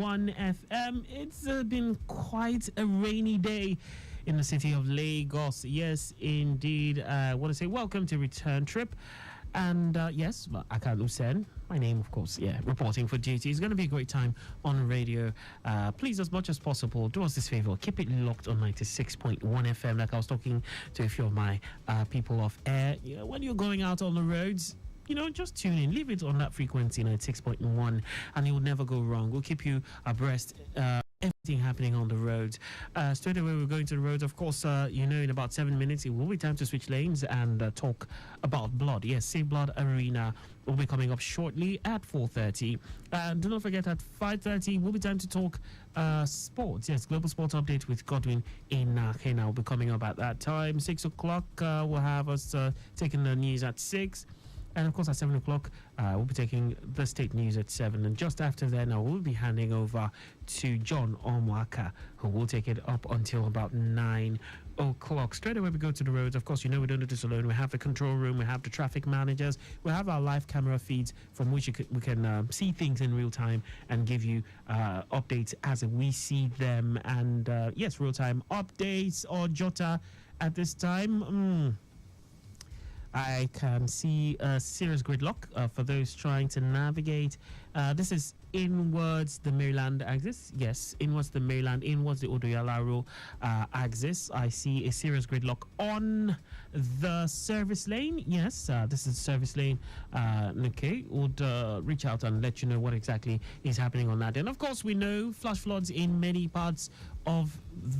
FM. It's been quite a rainy day in the city of Lagos. Yes, indeed. I want to say welcome to Return Trip. And yes, Akan Usen, my name, of course, reporting for duty. It's going to be a great time on radio. Please, as much as possible, do us this favor. Keep it locked on 96.1 FM, like I was talking to a few of my people off air. You know, when you're going out on the roads, just tune in. Leave it on that frequency, 96.1, and you will never go wrong. We'll keep you abreast. Everything happening on the roads. Straight away, we're going to the roads. Of course, in about 7 minutes, it will be time to switch lanes and talk about blood. Yes, Save Blood Arena will be coming up shortly at 4:30. And do not forget, at 5:30, will be time to talk sports. Yes, Global Sports Update with Godwin in Kenya will be coming up at that time. 6 o'clock, we'll have us taking the news at 6. And of course, at 7 o'clock, we'll be taking the state news at 7. And just after then, I will be handing over to John Omwaka, who will take it up until about 9 o'clock. Straight away, we go to the roads. Of course, we don't do this alone. We have the control room. We have the traffic managers. We have our live camera feeds from which we can see things in real time and give you updates as we see them. And yes, real-time updates or Jota at this time. I can see a serious gridlock for those trying to navigate. This is inwards the Maryland axis. Yes, inwards the Maryland, inwards the Odoyalaro axis. I see a serious gridlock on the service lane. Yes, this is service lane. Okay, would reach out and let you know what exactly is happening on that. And of course, we know flash floods in many parts of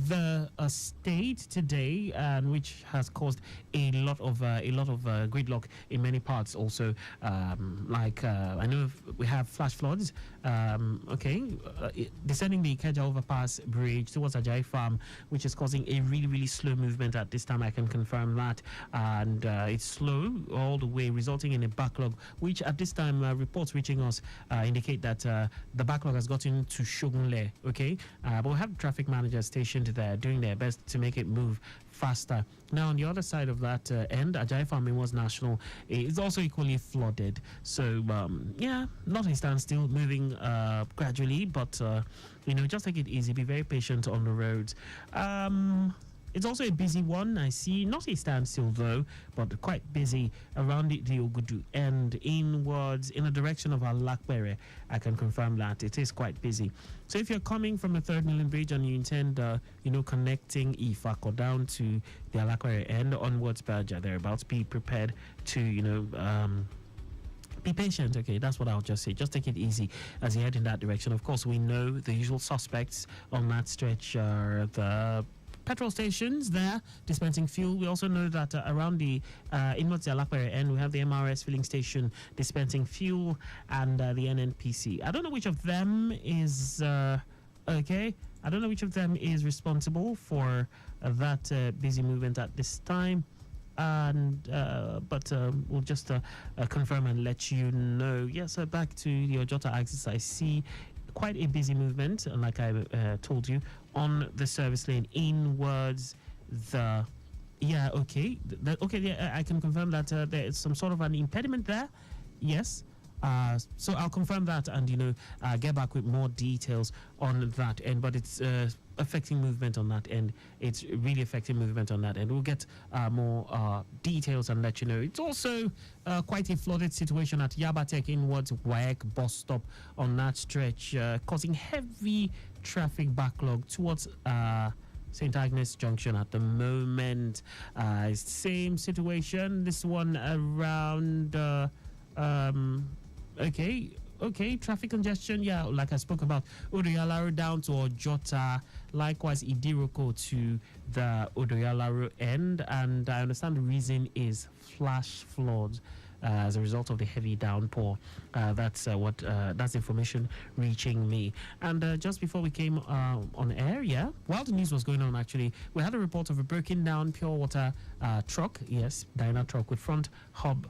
the state today, and which has caused a lot of gridlock in many parts. Also, I know we have flash floods. Descending the Ikeja overpass bridge towards Ajayi Farm, which is causing a really slow movement at this time. I can confirm that, and it's slow all the way, resulting in a backlog, which at this time reports reaching us indicate that the backlog has gotten to Shogunle. Okay, but we have traffic managers stationed there doing their best to make it move faster. Now, on the other side of that end, Ajayi Farm was national. It's also equally flooded. So, not a standstill, moving gradually, but, just take it easy. Be very patient on the roads. It's also a busy one, I see. Not a standstill, though, but quite busy around the Ogudu end, inwards, in the direction of Alakbere. I can confirm that. It is quite busy. So if you're coming from the 3rd Million Bridge and you intend, connecting Ifako down to the Alakbere end, onwards, Baja, thereabouts, be prepared to, be patient. Okay, that's what I'll just say. Just take it easy as you head in that direction. Of course, we know the usual suspects on that stretch are the petrol stations there dispensing fuel. We also know that around the inwards Alakbere end, we have the MRS filling station dispensing fuel and the NNPC. I don't know which of them is okay. I don't know which of them is responsible for that busy movement at this time. And but we'll just confirm and let you know. Yes, back to the Ojota axis. I see quite a busy movement, like I told you, on the service lane inwards the I can confirm that there is some sort of an impediment there. Yes, so I'll confirm that and get back with more details on that end, but it's affecting movement on that end. It's really affecting movement on that end. We'll get more details and let you know. It's also quite a flooded situation at Yabatek inwards Waek bus stop on that stretch, causing heavy traffic backlog towards St. Agnes Junction at the moment. Same situation. This one around traffic congestion, like I spoke about, Odoyalaro down to Ojota, likewise Idiroko to the Odoyalaro end, and I understand the reason is flash floods as a result of the heavy downpour. That's information reaching me. And just before we came on air, while the news was going on, actually, we had a report of a broken down pure water truck, Dyna truck with front hub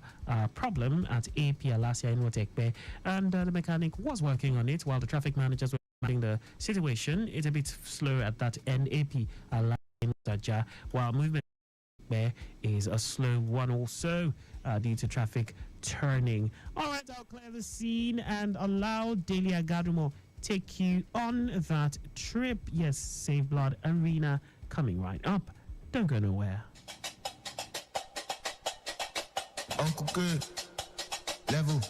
problem at AP Alasia in Wotekbe, and the mechanic was working on it while the traffic managers were managing the situation. It's a bit slow at that end, AP Alasia in Wotekbe, while movement there is a slow one also due to traffic turning. All right, I'll clear the scene and allow Delia Gadumo take you on that trip. Yes, Save Blood Arena coming right up. Don't go nowhere. Uncle Good, level.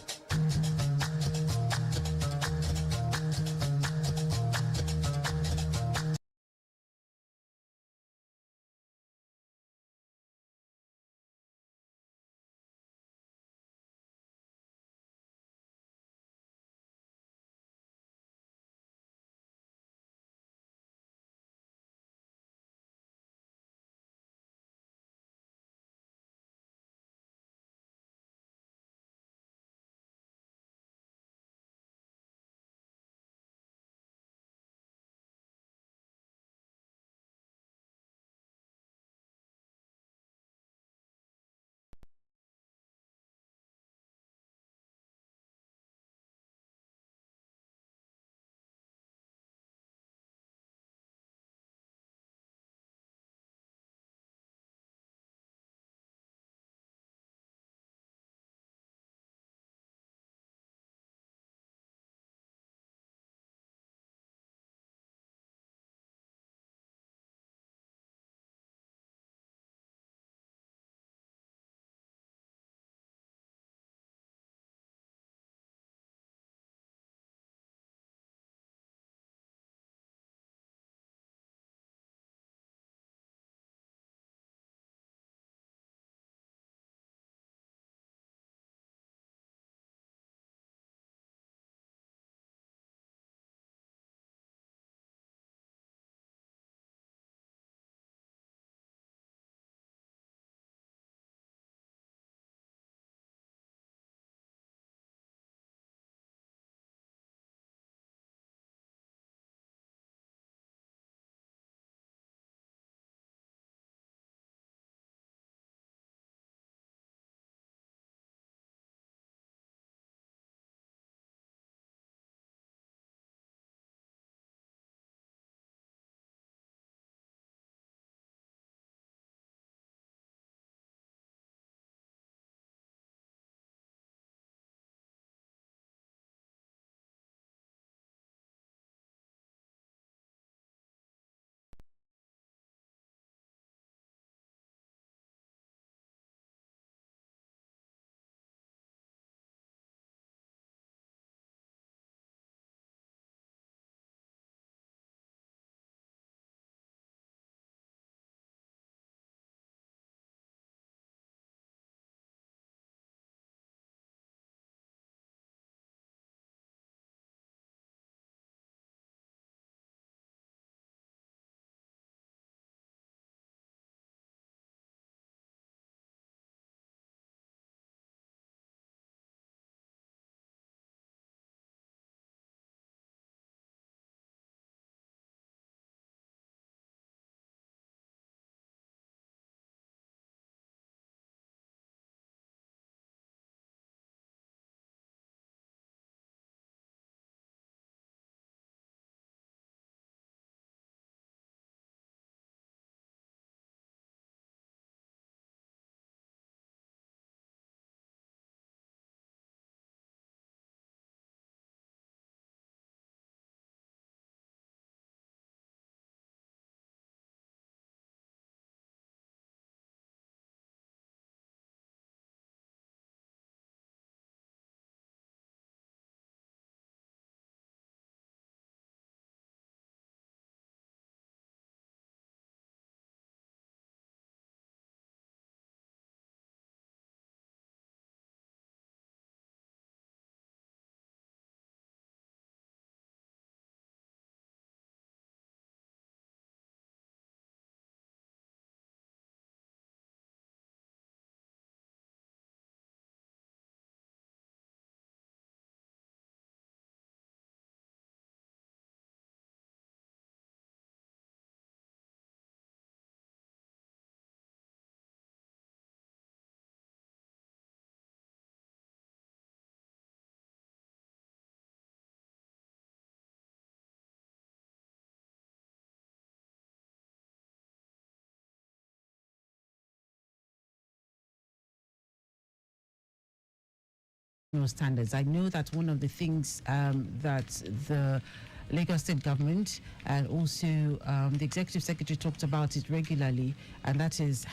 Standards. I know that one of the things that the Lagos State government, and also the Executive Secretary talked about it regularly, and that is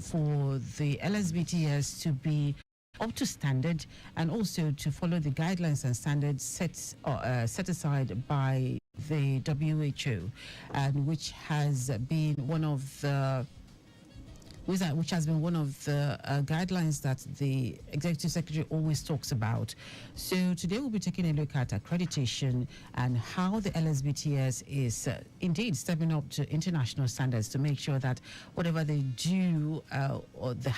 for the LSBTS to be up to standard and also to follow the guidelines and standards set aside by the WHO, and which has been one of the guidelines that the Executive Secretary always talks about. So today we'll be taking a look at accreditation and how the LSBTS is indeed stepping up to international standards to make sure that whatever they do, or the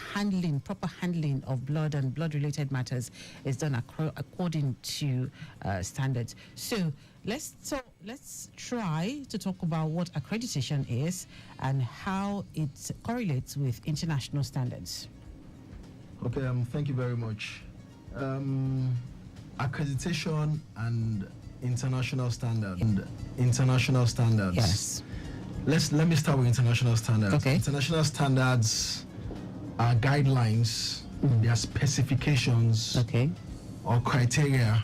proper handling of blood and blood-related matters is done according to standards. So let's try to talk about what accreditation is and how it correlates with international standards. Okay, thank you very much. Accreditation and international standards. Yes. Let me start with international standards. Okay. International standards are guidelines, they are specifications or criteria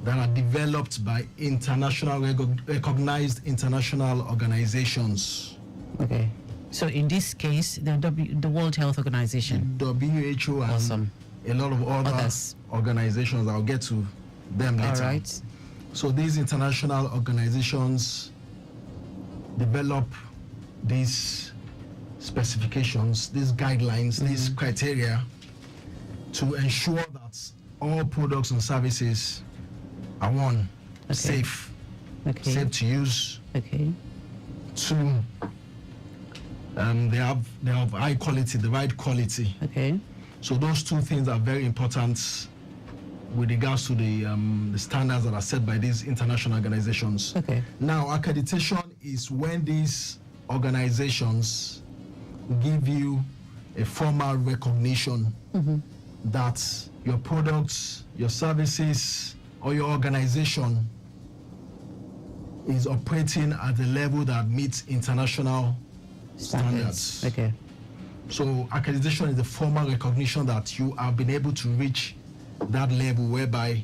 that are developed by international recognized international organizations. Okay. So in this case, the World Health Organization, WHO, and a lot of other organizations. I'll get to them later. All right. So these international organizations develop these specifications, these guidelines, these criteria to ensure that all products and services are one, safe, safe to use. Two, they have high quality, the right quality. So those two things are very important with regards to the standards that are set by these international organizations. Now, accreditation is when these organizations give you a formal recognition that your products, your services, or your organization is operating at a level that meets international standards. So accreditation is the formal recognition that you have been able to reach that level whereby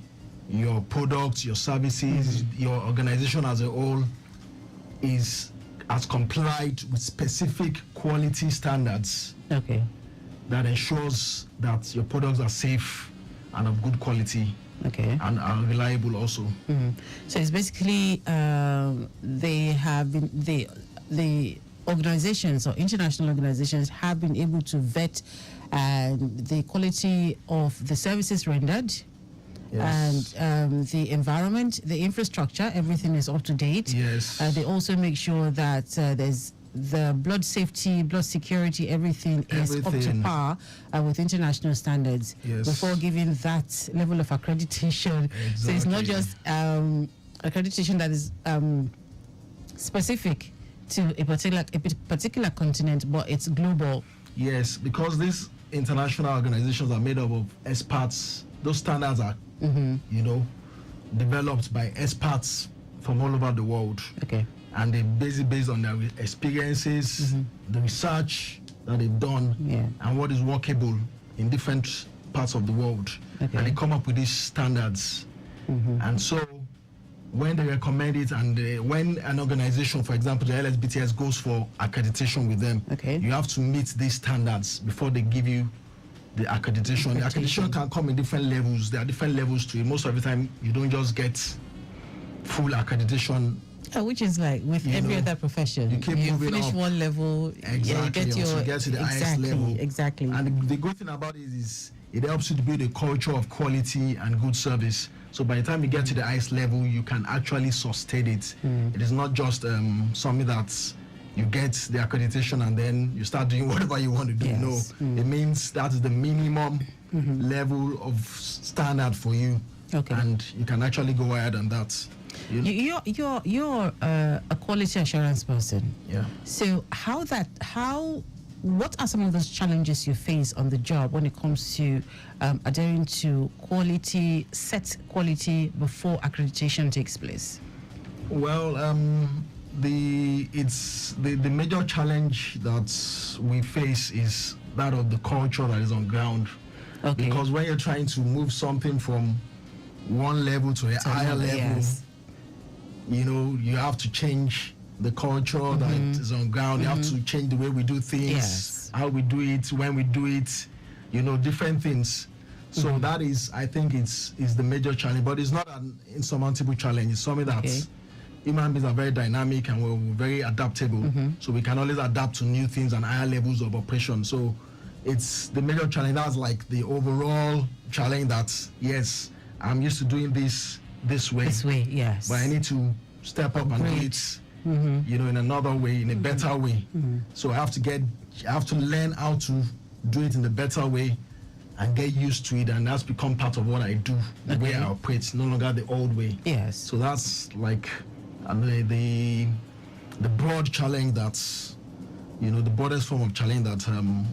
your products, your services, your organization as a whole has complied with specific quality standards that ensures that your products are safe and of good quality. And are reliable also. So it's basically they have been the organizations or international organizations have been able to vet the quality of the services rendered, and the environment, the infrastructure, everything is up to date. They also make sure that there's the blood safety, blood security, everything is up to par with international standards before giving that level of accreditation. So it's not just accreditation that is specific to a particular continent, but it's global. Yes, because these international organizations are made up of experts. Those standards are, developed by experts from all over the world. And they're based on their experiences, the research that they've done, and what is workable in different parts of the world. And they come up with these standards. And so when they recommend it, and when an organization, for example, the LSBTS goes for accreditation with them, you have to meet these standards before they give you the accreditation. The accreditation can come in different levels. There are different levels to it. Most of the time, you don't just get full accreditation. Which is like with every other profession. You keep moving finish up. One level, you get to the highest level. And the good thing about it is it helps you to build a culture of quality and good service. So by the time you get to the highest level, you can actually sustain it. It is not just something that you get the accreditation and then you start doing whatever you want to do. No, it means that is the minimum level of standard for you, and you can actually go higher than that. You're a quality assurance person. So what are some of those challenges you face on the job when it comes to adhering to set quality before accreditation takes place? Well, the major challenge that we face is that of the culture that is on ground. Because when you're trying to move something from one level to a higher level, you have to change the culture that is on ground. You have to change the way we do things, Yes. how we do it, when we do it, different things. So that is, I think, is the major challenge. But it's not an insurmountable challenge. It's something that human beings are very dynamic and we're very adaptable. So we can always adapt to new things and higher levels of operation. So it's the major challenge. That's like the overall challenge that, yes, I'm used to doing this way. This way, yes. But I need to step up and do it, in another way, in a better way. So I have to learn how to do it in a better way and get used to it, and that's become part of what I do, the way I operate, no longer the old way. Yes. So that's like the broad challenge that's, the broadest form of challenge that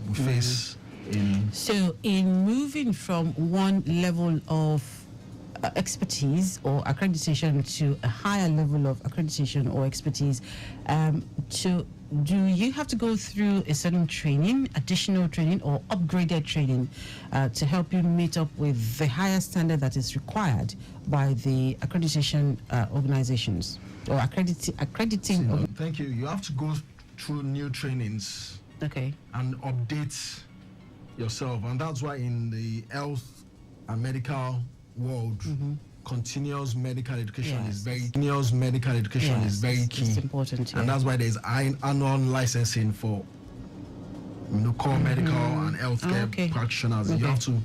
we face in. So in moving from one level of expertise or accreditation to a higher level of accreditation or expertise, do you have to go through a certain training, additional training or upgraded training to help you meet up with the higher standard that is required by the accreditation organizations or accrediting? Thank you. You have to go through new trainings and update yourself, and that's why in the health and medical world, continuous medical education is very key. It's important, and that's why there's annual licensing for core medical and healthcare practitioners. You have to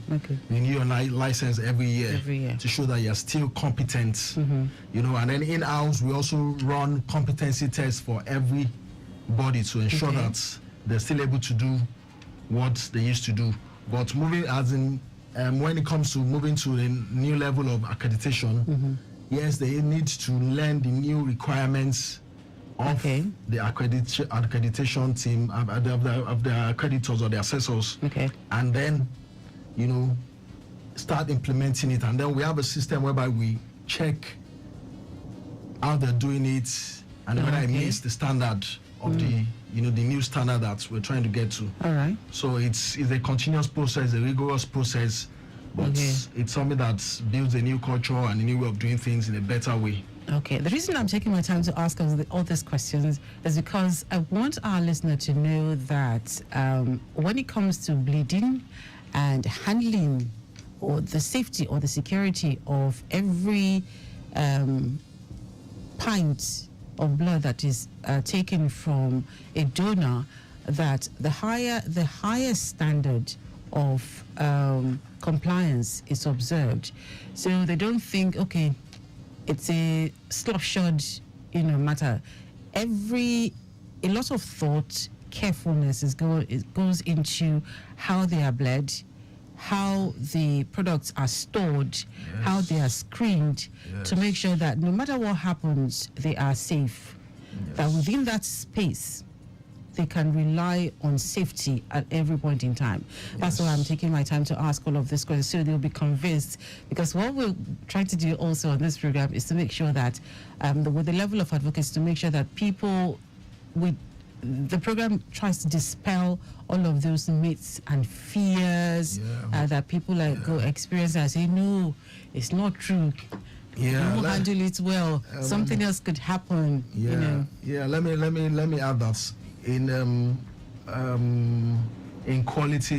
renew your license every year to show that you're still competent. And then in-house we also run competency tests for everybody to ensure that they're still able to do what they used to do. But moving when it comes to moving to a new level of accreditation, yes, they need to learn the new requirements of the accreditation team, of the accreditors or the assessors, and then, start implementing it. And then we have a system whereby we check how they're doing it and whether it meets the standard of the new standard that we're trying to get to. All right. So it's a continuous process, a rigorous process, but it's something that builds a new culture and a new way of doing things in a better way. Okay. The reason I'm taking my time to ask all these questions is because I want our listener to know that when it comes to bleeding and handling or the safety or the security of every pint of blood that is taken from a donor, that the highest standard of compliance is observed. So they don't think, okay, it's a slopshod, matter. A lot of thought, carefulness goes into how they are bled, how the products are stored, how they are screened, to make sure that no matter what happens, they are safe. That within that space, they can rely on safety at every point in time. That's why I'm taking my time to ask all of these questions, so they'll be convinced. Because what we're trying to do also on this program is to make sure that, with the level of advocacy, to make sure that people the program tries to dispel all of those myths and fears that people go experience and say, no, it's not true. You won't handle it well. Something else could happen. Let me add that in quality